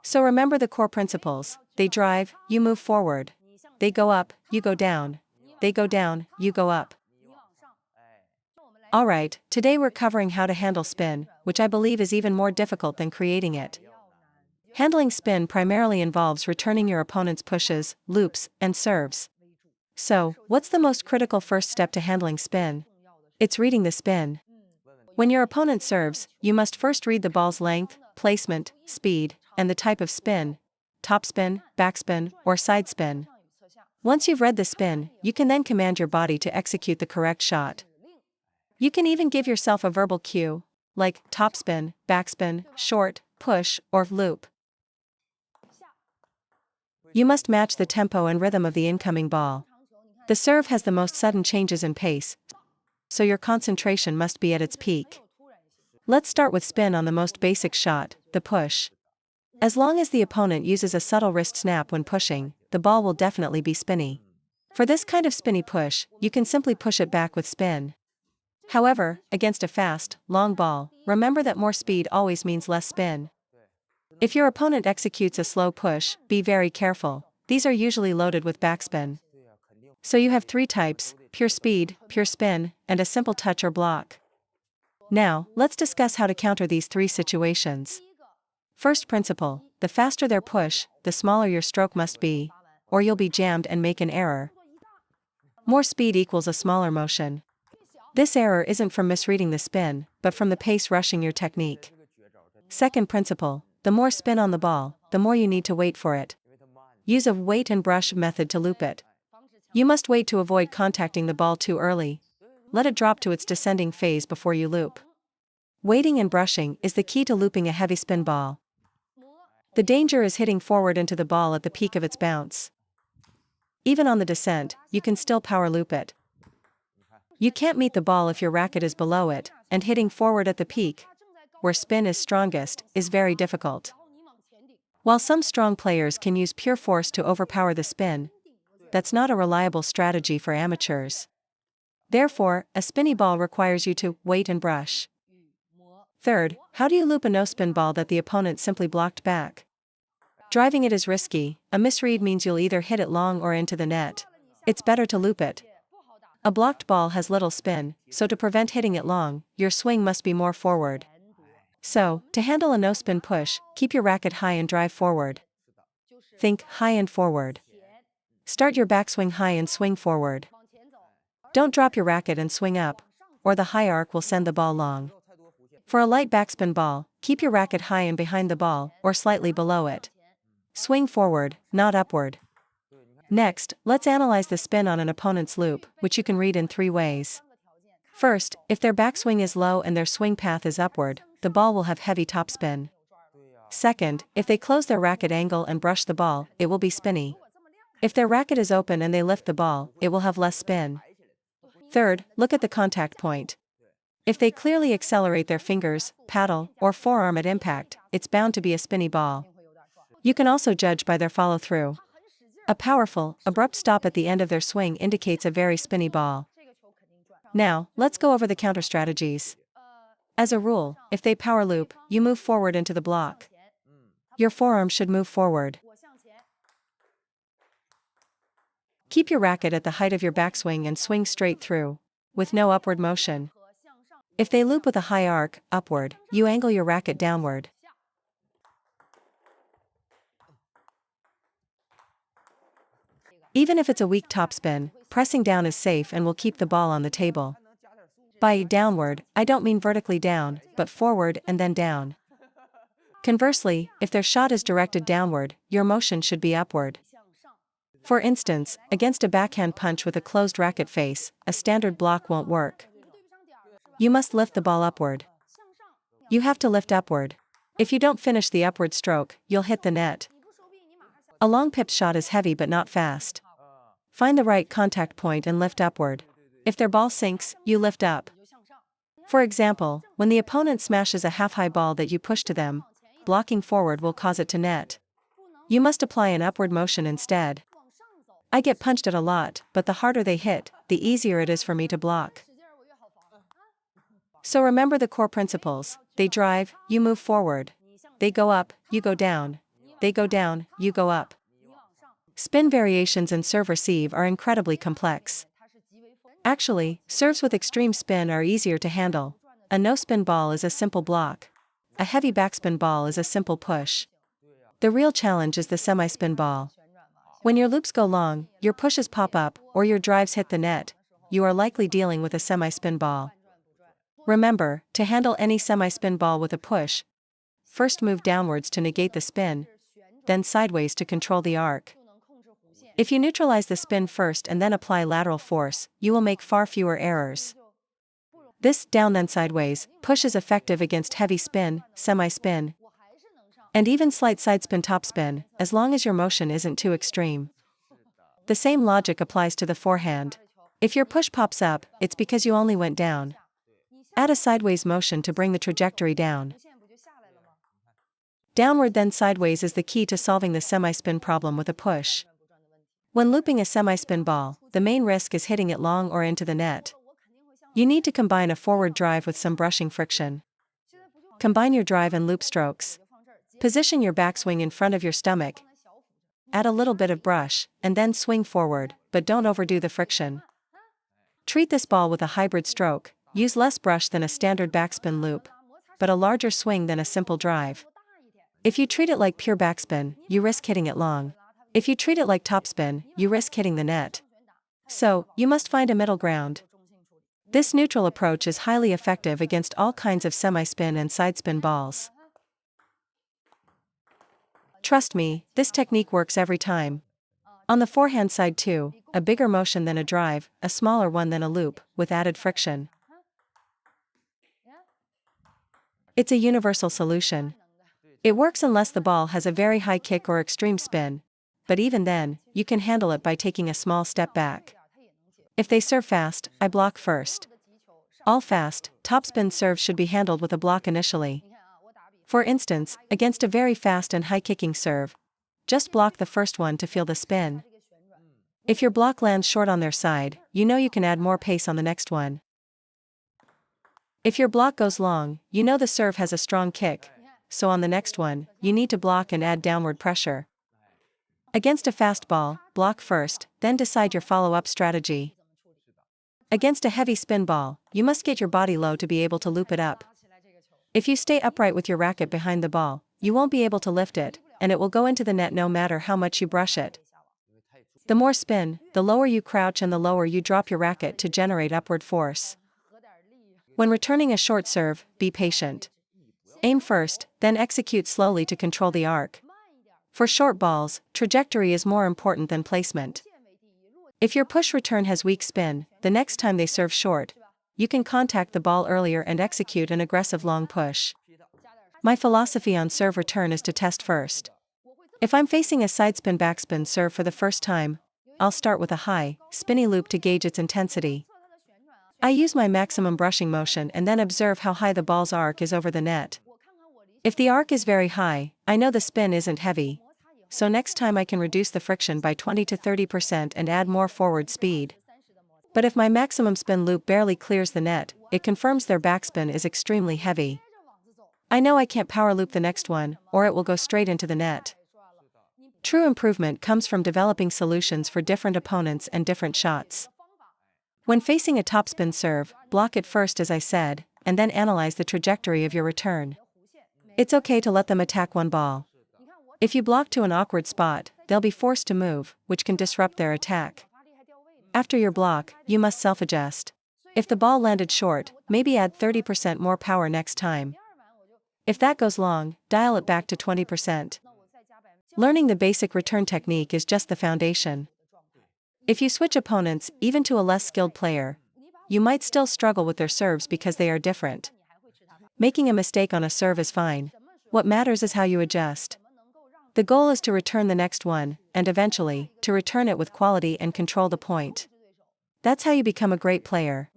So remember the core principles: they drive, you move forward. They go up, you go down. They go down, you go up. Alright, today we're covering how to handle spin, which I believe is even more difficult than creating it. Handling spin primarily involves returning your opponent's pushes, loops, and serves. So, what's the most critical first step to handling spin? It's reading the spin. When your opponent serves, you must first read the ball's length, placement, speed, and the type of spin: topspin, backspin, or side spin. Once you've read the spin, you can then command your body to execute the correct shot. You can even give yourself a verbal cue, like topspin, backspin, short, push, or loop. You must match the tempo and rhythm of the incoming ball. The serve has the most sudden changes in pace, so your concentration must be at its peak. Let's start with spin on the most basic shot, the push. As long as the opponent uses a subtle wrist snap when pushing, the ball will definitely be spinny. For this kind of spinny push, you can simply push it back with spin. However, against a fast, long ball, remember that more speed always means less spin. If your opponent executes a slow push, be very careful. These are usually loaded with backspin. So you have three types: pure speed, pure spin, and a simple touch or block. Now, let's discuss how to counter these three situations. First principle: the faster their push, the smaller your stroke must be, or you'll be jammed and make an error. More speed equals a smaller motion. This error isn't from misreading the spin, but from the pace rushing your technique. Second principle: the more spin on the ball, the more you need to wait for it. Use a wait and brush method to loop it. You must wait to avoid contacting the ball too early. Let it drop to its descending phase before you loop. Waiting and brushing is the key to looping a heavy spin ball. The danger is hitting forward into the ball at the peak of its bounce. Even on the descent, you can still power loop it. You can't meet the ball if your racket is below it, and hitting forward at the peak, where spin is strongest, is very difficult. While some strong players can use pure force to overpower the spin, that's not a reliable strategy for amateurs. Therefore, a spinny ball requires you to wait and brush. Third, how do you loop a no-spin ball that the opponent simply blocked back? Driving it is risky. A misread means you'll either hit it long or into the net. It's better to loop it. A blocked ball has little spin, so to prevent hitting it long, your swing must be more forward. So, to handle a no-spin push, keep your racket high and drive forward. Think high and forward. Start your backswing high and swing forward. Don't drop your racket and swing up, or the high arc will send the ball long. For a light backspin ball, keep your racket high and behind the ball, or slightly below it. Swing forward, not upward. Next, let's analyze the spin on an opponent's loop, which you can read in three ways. First, if their backswing is low and their swing path is upward, the ball will have heavy topspin. Second, if they close their racket angle and brush the ball, it will be spinny. If their racket is open and they lift the ball, it will have less spin. Third, look at the contact point. If they clearly accelerate their fingers, paddle, or forearm at impact, it's bound to be a spinny ball. You can also judge by their follow-through. A powerful, abrupt stop at the end of their swing indicates a very spinny ball. Now, let's go over the counter strategies. As a rule, if they power loop, you move forward into the block. Your forearm should move forward. Keep your racket at the height of your backswing and swing straight through, with no upward motion. If they loop with a high arc, upward, you angle your racket downward. Even if it's a weak topspin, pressing down is safe and will keep the ball on the table. By downward, I don't mean vertically down, but forward and then down. Conversely, if their shot is directed downward, your motion should be upward. For instance, against a backhand punch with a closed racket face, a standard block won't work. You must lift the ball upward. You have to lift upward. If you don't finish the upward stroke, you'll hit the net. A long pip shot is heavy but not fast. Find the right contact point and lift upward. If their ball sinks, you lift up. For example, when the opponent smashes a half-high ball that you push to them, blocking forward will cause it to net. You must apply an upward motion instead. I get punched at a lot, but the harder they hit, the easier it is for me to block. So remember the core principles: they drive, you move forward. They go up, you go down. they go down, you go up. Spin variations in serve-receive are incredibly complex. Actually, serves with extreme spin are easier to handle. A no-spin ball is a simple block. A heavy backspin ball is a simple push. The real challenge is the semi-spin ball. When your loops go long, your pushes pop up, or your drives hit the net, you are likely dealing with a semi-spin ball. Remember, to handle any semi-spin ball with a push, first move downwards to negate the spin, then sideways to control the arc. If you neutralize the spin first and then apply lateral force, you will make far fewer errors. This down then sideways push is effective against heavy spin, semi-spin, and even slight sidespin topspin, as long as your motion isn't too extreme. The same logic applies to the forehand. If your push pops up, it's because you only went down. Add a sideways motion to bring the trajectory down. Downward then sideways is the key to solving the semi-spin problem with a push. When looping a semi-spin ball, the main risk is hitting it long or into the net. You need to combine a forward drive with some brushing friction. Combine your drive and loop strokes. Position your backswing in front of your stomach. Add a little bit of brush, and then swing forward, but don't overdo the friction. Treat this ball with a hybrid stroke. Use less brush than a standard backspin loop, but a larger swing than a simple drive. If you treat it like pure backspin, you risk hitting it long. If you treat it like topspin, you risk hitting the net. So, you must find a middle ground. This neutral approach is highly effective against all kinds of semi-spin and sidespin balls. Trust me, this technique works every time. On the forehand side too, a bigger motion than a drive, a smaller one than a loop, with added friction. It's a universal solution. It works unless the ball has a very high kick or extreme spin, but even then, you can handle it by taking a small step back. If they serve fast, I block first. All fast, topspin serves should be handled with a block initially. For instance, against a very fast and high-kicking serve, just block the first one to feel the spin. If your block lands short on their side, you know you can add more pace on the next one. If your block goes long, you know the serve has a strong kick, so on the next one, you need to block and add downward pressure. Against a fast ball, block first, then decide your follow-up strategy. Against a heavy spin ball, you must get your body low to be able to loop it up. If you stay upright with your racket behind the ball, you won't be able to lift it, and it will go into the net no matter how much you brush it. The more spin, the lower you crouch and the lower you drop your racket to generate upward force. When returning a short serve, be patient. Aim first, then execute slowly to control the arc. For short balls, trajectory is more important than placement. If your push return has weak spin, the next time they serve short, you can contact the ball earlier and execute an aggressive long push. My philosophy on serve return is to test first. If I'm facing a sidespin backspin serve for the first time, I'll start with a high, spinny loop to gauge its intensity. I use my maximum brushing motion and then observe how high the ball's arc is over the net. If the arc is very high, I know the spin isn't heavy, so next time I can reduce the friction by 20 to 30% and add more forward speed. But if my maximum spin loop barely clears the net, it confirms their backspin is extremely heavy. I know I can't power loop the next one, or it will go straight into the net. True improvement comes from developing solutions for different opponents and different shots. When facing a topspin serve, block it first as I said, and then analyze the trajectory of your return. It's okay to let them attack one ball. If you block to an awkward spot, they'll be forced to move, which can disrupt their attack. After your block, you must self-adjust. If the ball landed short, maybe add 30% more power next time. If that goes long, dial it back to 20%. Learning the basic return technique is just the foundation. If you switch opponents, even to a less skilled player, you might still struggle with their serves because they are different. Making a mistake on a serve is fine. What matters is how you adjust. The goal is to return the next one, and eventually, to return it with quality and control the point. That's how you become a great player.